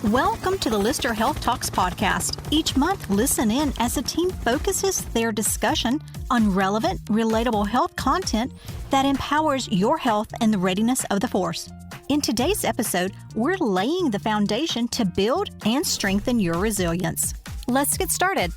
Welcome to the Lyster Health Talks podcast. Each month, listen in as the team focuses their discussion on relevant, relatable health content that empowers your health and the readiness of the force. In today's episode, we're laying the foundation to build and strengthen your resilience. Let's get started.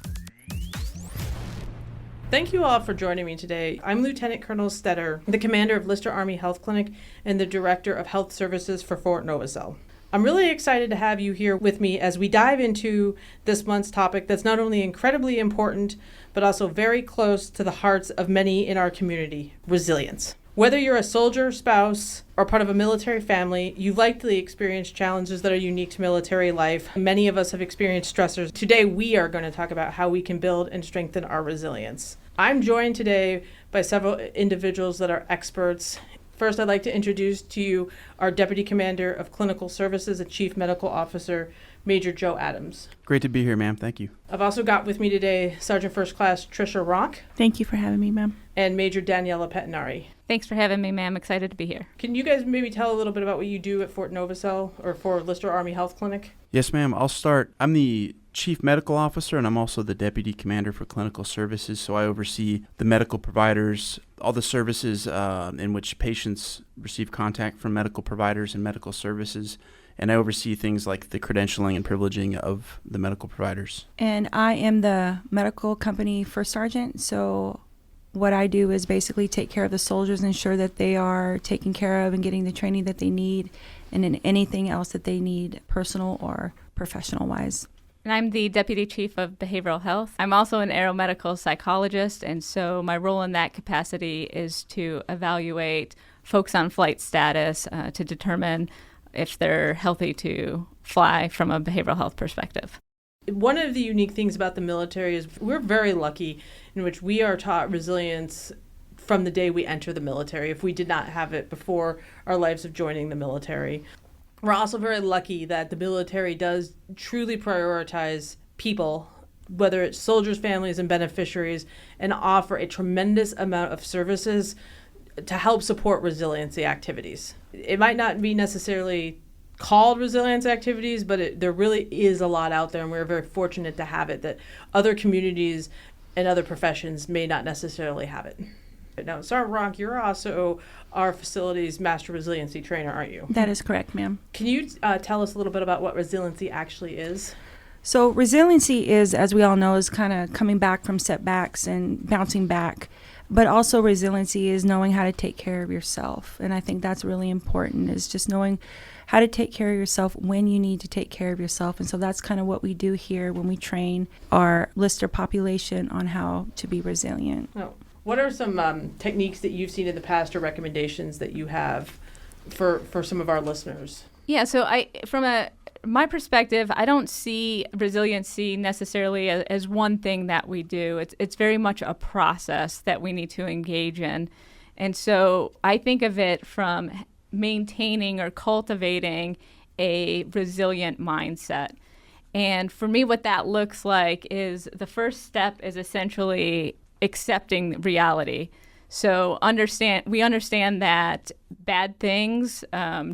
Thank you all for joining me today. I'm Lieutenant Colonel Steder, the commander of Lyster Army Health Clinic and the director of health services for Fort Novosel. I'm really excited to have you here with me as we dive into this month's topic that's not only incredibly important, but also very close to the hearts of many in our community: resilience. Whether you're a soldier, spouse, or part of a military family, you've likely experienced challenges that are unique to military life. Many of us have experienced stressors. Today, we are going to talk about how we can build and strengthen our resilience. I'm joined today by several individuals that are experts. First, I'd like to introduce to you our Deputy Commander of Clinical Services and Chief Medical Officer, Major Joe Adams. Great to be here, ma'am. Thank you. I've also got with me today Sergeant First Class Trisha Ronk. Thank you for having me, ma'am. And Major Daniella Pettinari. Thanks for having me, ma'am. Excited to be here. Can you guys maybe tell a little bit about what you do at Fort Novosel or for Lyster Army Health Clinic? Yes, ma'am. I'll start. I'm the Chief Medical Officer, and I'm also the Deputy Commander for Clinical Services, so I oversee the medical providers, all the services in which patients receive contact from medical providers and medical services, and I oversee things like the credentialing and privileging of the medical providers. And I am the medical company first sergeant, so what I do is basically take care of the soldiers, ensure that they are taken care of and getting the training that they need, and in anything else that they need, personal or professional-wise. And I'm the Deputy Chief of Behavioral Health. I'm also an aeromedical psychologist, and so my role in that capacity is to evaluate folks on flight status to determine if they're healthy to fly from a behavioral health perspective. One of the unique things about the military is we're very lucky in which we are taught resilience from the day we enter the military, if we did not have it before our lives of joining the military. We're also very lucky that the military does truly prioritize people, whether it's soldiers, families, and beneficiaries, and offer a tremendous amount of services to help support resiliency activities. It might not be necessarily called resilience activities, but there really is a lot out there, and we're very fortunate to have it that other communities and other professions may not necessarily have it. Now, Sergeant Ronk, you're also our facility's master resiliency trainer, aren't you? That is correct, ma'am. Can you tell us a little bit about what resiliency actually is? So resiliency is, as we all know, is kind of coming back from setbacks and bouncing back. But also resiliency is knowing how to take care of yourself. And I think that's really important, is just knowing how to take care of yourself when you need to take care of yourself. And so that's kind of what we do here when we train our Lyster population on how to be resilient. Oh. What are some techniques that you've seen in the past or recommendations that you have for some of our listeners? Yeah, so from my perspective, I don't see resiliency necessarily as one thing that we do. It's very much a process that we need to engage in. And so I think of it from maintaining or cultivating a resilient mindset. And for me, what that looks like is the first step is essentially accepting reality. So we understand that bad things,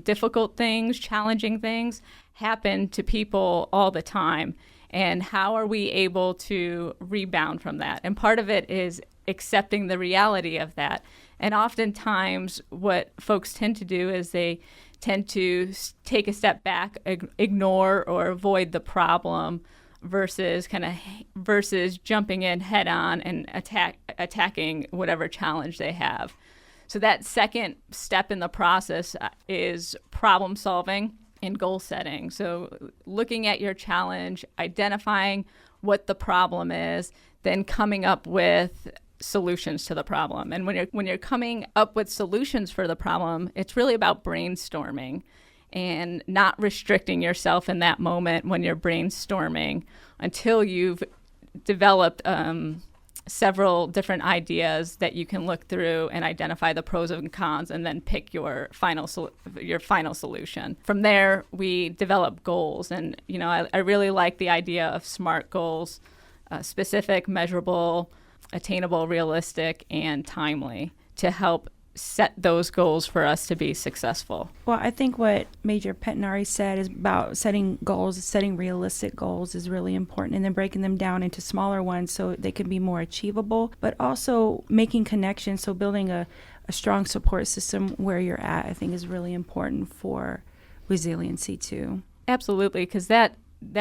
difficult things, challenging things happen to people all the time. And how are we able to rebound from that? And part of it is accepting the reality of that. And oftentimes what folks tend to do is they tend to take a step back, ignore or avoid the problem versus jumping in head on and attacking whatever challenge they have. So that second step in the process is problem solving and goal setting. So looking at your challenge, identifying what the problem is, then coming up with solutions to the problem. And when you're coming up with solutions for the problem, it's really about brainstorming and not restricting yourself in that moment when you're brainstorming until you've developed several different ideas that you can look through and identify the pros and cons and then pick your final solution. From there, we develop goals. And, I really like the idea of SMART goals, specific, measurable, attainable, realistic, and timely, to help set those goals for us to be successful. Well, I think what Major Pettinari said is about setting goals, setting realistic goals is really important, and then breaking them down into smaller ones so they can be more achievable, but also making connections. So building a strong support system where you're at, I think, is really important for resiliency too. Absolutely, because that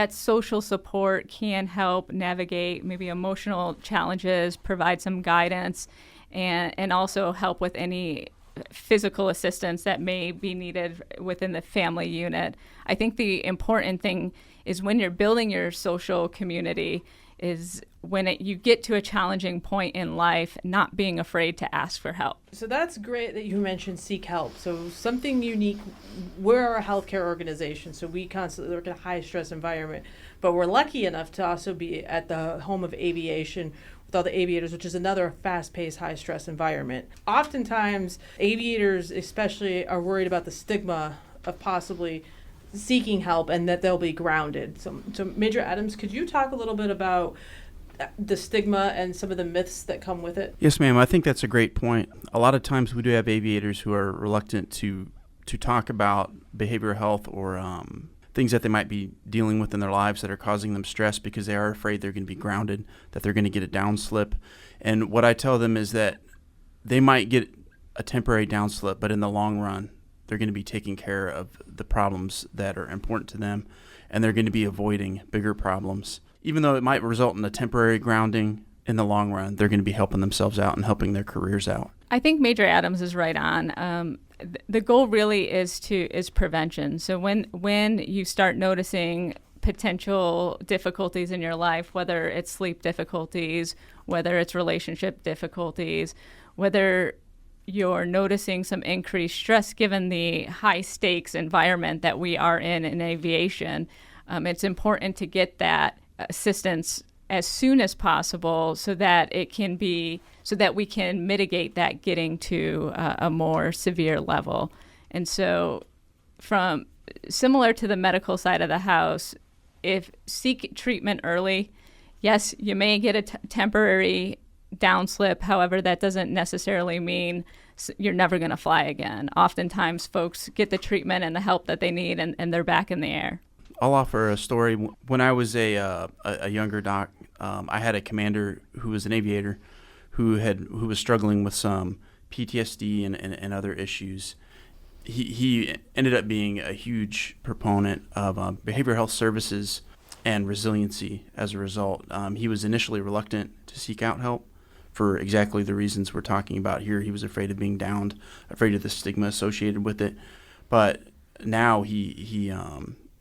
social support can help navigate maybe emotional challenges, provide some guidance, and also help with any physical assistance that may be needed within the family unit. I think the important thing is when you're building your social community is when you get to a challenging point in life, not being afraid to ask for help. So that's great that you mentioned seek help. So something unique, we're a healthcare organization, so we constantly work in a high stress environment, but we're lucky enough to also be at the home of aviation with all the aviators, which is another fast-paced, high-stress environment. Oftentimes, aviators especially are worried about the stigma of possibly seeking help and that they'll be grounded. So Major Adams, could you talk a little bit about the stigma and some of the myths that come with it? Yes, ma'am. I think that's a great point. A lot of times we do have aviators who are reluctant to talk about behavioral health or things that they might be dealing with in their lives that are causing them stress because they are afraid they're going to be grounded, that they're going to get a downslip. And what I tell them is that they might get a temporary downslip, but in the long run, they're going to be taking care of the problems that are important to them, and they're going to be avoiding bigger problems. Even though it might result in a temporary grounding, in the long run, they're going to be helping themselves out and helping their careers out. I think Major Adams is right on. The goal really is prevention. So when you start noticing potential difficulties in your life, whether it's sleep difficulties, whether it's relationship difficulties, whether you're noticing some increased stress given the high stakes environment that we are in aviation, it's important to get that assistance as soon as possible so that we can mitigate that getting to a more severe level. And so from similar to the medical side of the house, if seek treatment early, yes, you may get a temporary downslip. However, that doesn't necessarily mean you're never going to fly again. Oftentimes folks get the treatment and the help that they need and they're back in the air. I'll offer a story. When I was a younger doc, I had a commander who was an aviator who was struggling with some PTSD and other issues. He ended up being a huge proponent of behavioral health services and resiliency as a result. He was initially reluctant to seek out help for exactly the reasons we're talking about here. He was afraid of being downed, afraid of the stigma associated with it. But now he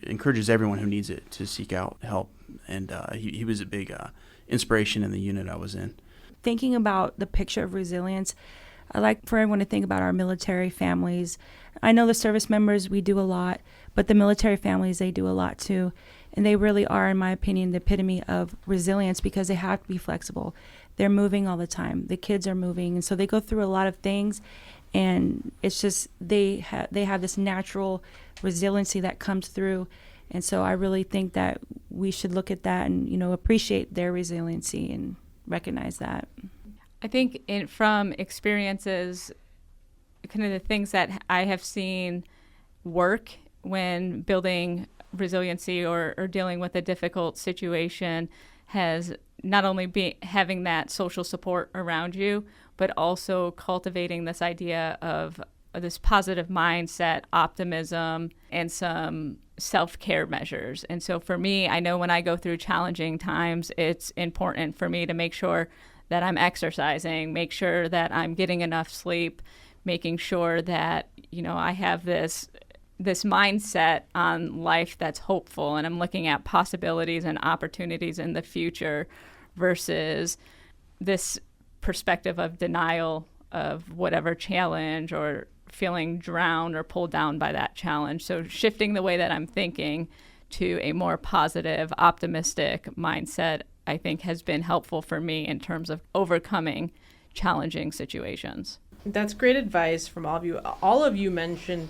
encourages everyone who needs it to seek out help. And he was a big inspiration in the unit I was in. Thinking about the picture of resilience, I like for everyone to think about our military families. I know the service members, we do a lot, but the military families, they do a lot too. And they really are, in my opinion, the epitome of resilience because they have to be flexible. They're moving all the time. The kids are moving. And so they go through a lot of things. And it's just they have this natural resiliency that comes through. And so I really think that we should look at that and, appreciate their resiliency and recognize that. I think from experiences, kind of the things that I have seen work when building resiliency or dealing with a difficult situation has not only having that social support around you, but also cultivating this idea of this positive mindset, optimism, and some self-care measures. And so for me, I know when I go through challenging times, it's important for me to make sure that I'm exercising, make sure that I'm getting enough sleep, making sure that, I have this mindset on life that's hopeful and I'm looking at possibilities and opportunities in the future versus this perspective of denial of whatever challenge or feeling drowned or pulled down by that challenge. So shifting the way that I'm thinking to a more positive, optimistic mindset, I think has been helpful for me in terms of overcoming challenging situations. That's great advice from all of you. All of you mentioned,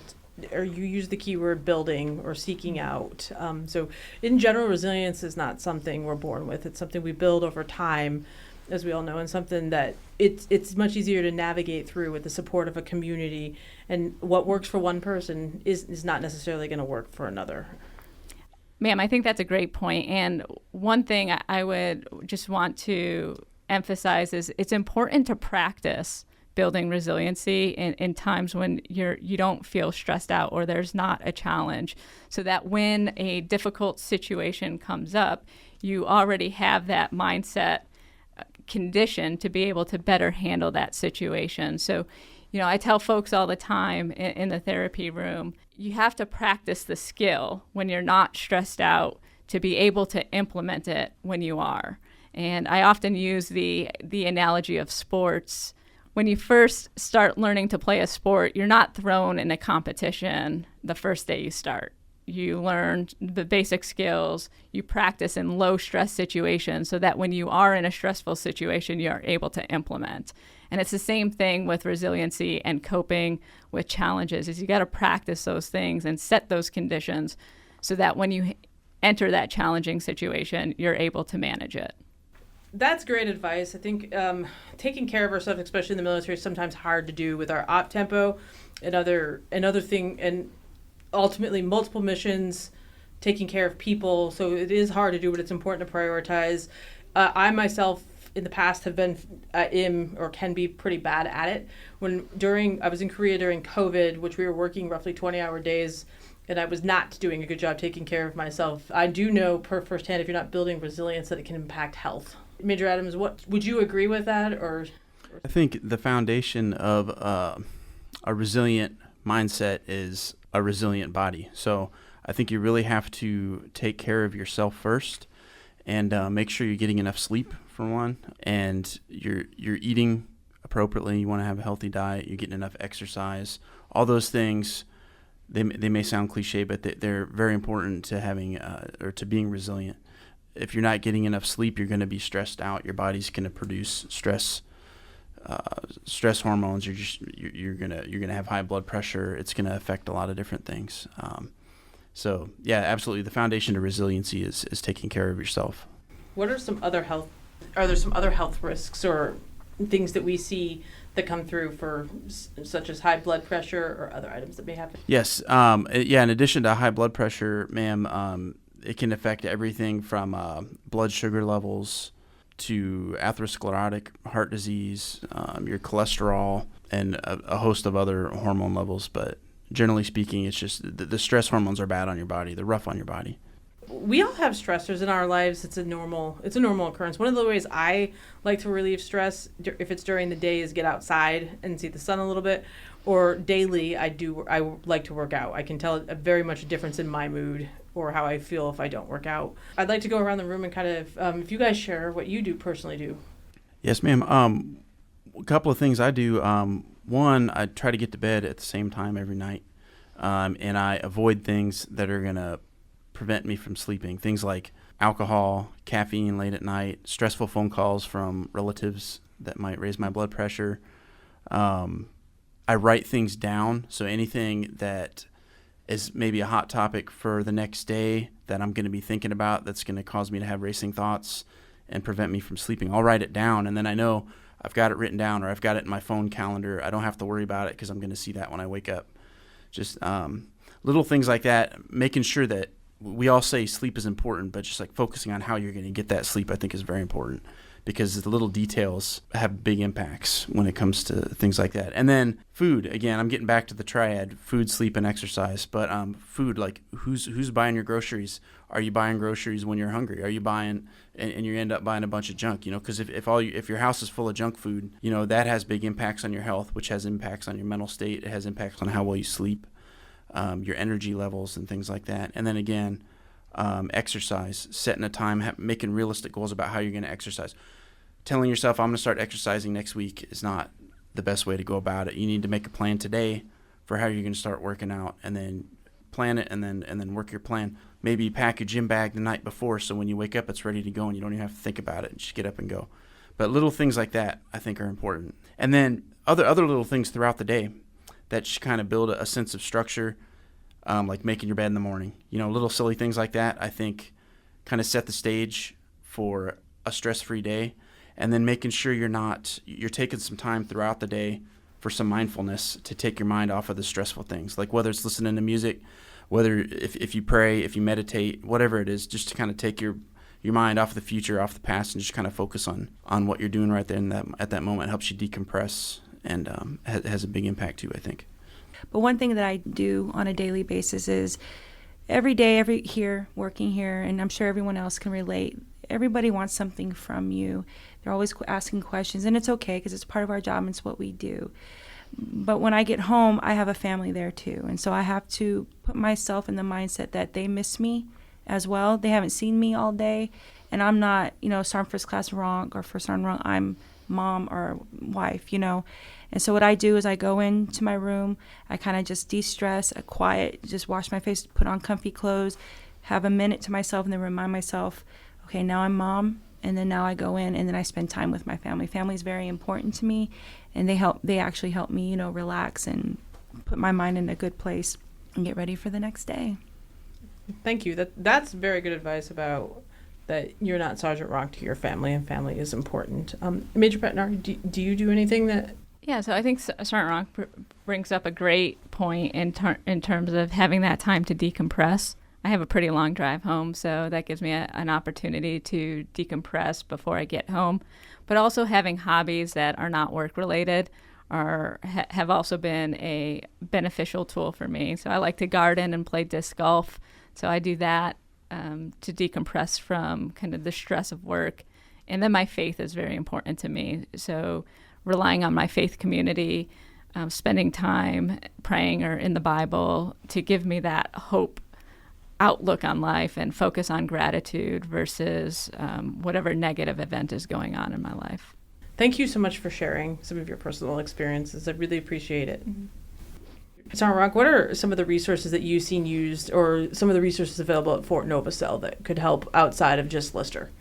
or you used the keyword building or seeking out. So in general, resilience is not something we're born with. It's something we build over time. as we all know, and something that it's much easier to navigate through with the support of a community. And what works for one person is not necessarily going to work for another. Ma'am, I think that's a great point. And one thing I would just want to emphasize is it's important to practice building resiliency in times when you don't feel stressed out or there's not a challenge, so that when a difficult situation comes up, you already have that mindset condition to be able to better handle that situation. So, I tell folks all the time in the therapy room, you have to practice the skill when you're not stressed out to be able to implement it when you are. And I often use the analogy of sports. When you first start learning to play a sport, you're not thrown in a competition the first day you start. You learn the basic skills, you practice in low stress situations so that when you are in a stressful situation, you're able to implement. And it's the same thing with resiliency and coping with challenges, is you got to practice those things and set those conditions so that when you enter that challenging situation, you're able to manage it. That's great advice. I think taking care of ourselves, especially in the military, is sometimes hard to do with our op tempo and other thing, and ultimately multiple missions, taking care of people. So it is hard to do, but it's important to prioritize. I myself in the past have been or can be pretty bad at it. I was in Korea during COVID, which we were working roughly 20-hour days, and I was not doing a good job taking care of myself. I do know firsthand, if you're not building resilience, that it can impact health. Major Adams, what would you agree with that? Or I think the foundation of a resilient mindset is a resilient body. So I think you really have to take care of yourself first, and make sure you're getting enough sleep for one, and you're eating appropriately. You want to have a healthy diet. You're getting enough exercise. All those things, they may sound cliche, but they're very important to having or to being resilient. If you're not getting enough sleep, you're going to be stressed out. Your body's going to produce stress hormones. You're gonna have high blood pressure. It's going to affect a lot of different things. So yeah, absolutely. The foundation to resiliency is taking care of yourself. What are some other health? Are there some other health risks or things that we see that come through for such as high blood pressure or other items that may happen? Yes. In addition to high blood pressure, ma'am, it can affect everything from blood sugar levels to atherosclerotic heart disease, your cholesterol, and a host of other hormone levels. But generally speaking, it's just the stress hormones are bad on your body. They're rough on your body. We all have stressors in our lives. It's a normal occurrence. One of the ways I like to relieve stress, if it's during the day, is get outside and see the sun a little bit. Or daily, I like to work out. I can tell very much a difference in my mood or how I feel if I don't work out. I'd like to go around the room and kind of, if you guys share what you personally do. Yes, ma'am. A couple of things I do. One, I try to get to bed at the same time every night, and I avoid things that are going to prevent me from sleeping. Things like alcohol, caffeine late at night, stressful phone calls from relatives that might raise my blood pressure. I write things down, so anything that is maybe a hot topic for the next day that I'm going to be thinking about that's going to cause me to have racing thoughts and prevent me from sleeping, I'll write it down, and then I know I've got it written down or I've got it in my phone calendar. I don't have to worry about it because I'm going to see that when I wake up. Just little things like that, making sure that we all say sleep is important, but just like focusing on how you're going to get that sleep, I think is very important, because the little details have big impacts when it comes to things like that. And then food, again, I'm getting back to the triad: food, sleep, and exercise. But food, like who's buying your groceries? Are you buying groceries when you're hungry? Are you buying and you end up buying a bunch of junk? Because if your house is full of junk food, that has big impacts on your health, which has impacts on your mental state. It has impacts on how well you sleep, your energy levels, and things like that. And then again, exercise, setting a time, making realistic goals about how you're going to exercise. Telling yourself, I'm going to start exercising next week, is not the best way to go about it. You need to make a plan today for how you're going to start working out, and then plan it, and then work your plan. Maybe pack your gym bag the night before, so when you wake up, it's ready to go, and you don't even have to think about it. Just get up and go. But little things like that, I think, are important. And then other little things throughout the day that just kind of build a sense of structure, like making your bed in the morning. Little silly things like that, I think, kind of set the stage for a stress-free day. and then making sure you're taking some time throughout the day for some mindfulness to take your mind off of the stressful things, like whether it's listening to music, whether if you pray, if you meditate, whatever it is, just to kind of take your mind off the future, off the past, and just kind of focus on what you're doing right there at that moment. It helps you decompress, and has a big impact too, I think. But one thing that I do on a daily basis is every day, working here, and I'm sure everyone else can relate, everybody wants something from you. They're always asking questions, and it's okay because it's part of our job and it's what we do. But when I get home, I have a family there too, and so I have to put myself in the mindset that they miss me as well. They haven't seen me all day, and I'm not, Sergeant First Class Ronk or First Sergeant Ronk. I'm mom or wife, And so what I do is I go into my room, I kind of just de-stress, quiet, just wash my face, put on comfy clothes, have a minute to myself, and then remind myself, okay, now I'm mom, and then now I go in, and then I spend time with my family. Family is very important to me, and they actually help me, relax and put my mind in a good place and get ready for the next day. Thank you. That's very good advice about that you're not Sergeant Ronk to your family, and family is important. Major Pettinari, do you do anything that... Yeah, so I think Sergeant Ronk brings up a great point in terms of having that time to decompress. I have a pretty long drive home, so that gives me an opportunity to decompress before I get home. But also having hobbies that are not work-related have also been a beneficial tool for me. So I like to garden and play disc golf, so I do that to decompress from kind of the stress of work. And then my faith is very important to me. So relying on my faith community, spending time praying or in the Bible to give me that hope outlook on life and focus on gratitude versus whatever negative event is going on in my life. Thank you so much for sharing some of your personal experiences. I really appreciate it. Mm-hmm. Sergeant Ronk, what are some of the resources that you've seen used, or some of the resources available at Fort Novosel that could help outside of just Lyster?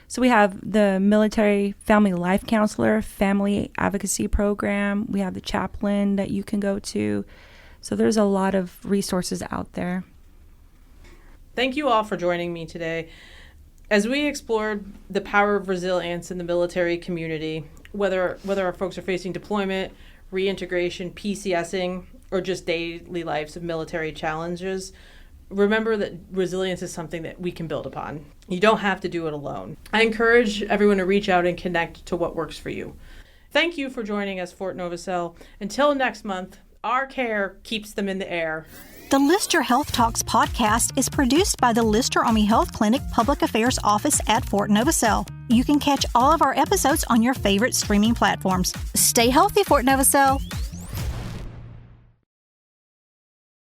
So we have the military family life counselor, family advocacy program. We have the chaplain that you can go to. So there's a lot of resources out there. Thank you all for joining me today. As we explored the power of resilience in the military community, whether our folks are facing deployment, reintegration, PCSing, or just daily lives of military challenges, remember that resilience is something that we can build upon. You don't have to do it alone. I encourage everyone to reach out and connect to what works for you. Thank you for joining us, Fort Novosel. Until next month, our care keeps them in the air. The Lyster Health Talks podcast is produced by the Lyster Army Health Clinic Public Affairs Office at Fort Novosel. You can catch all of our episodes on your favorite streaming platforms. Stay healthy, Fort Novosel.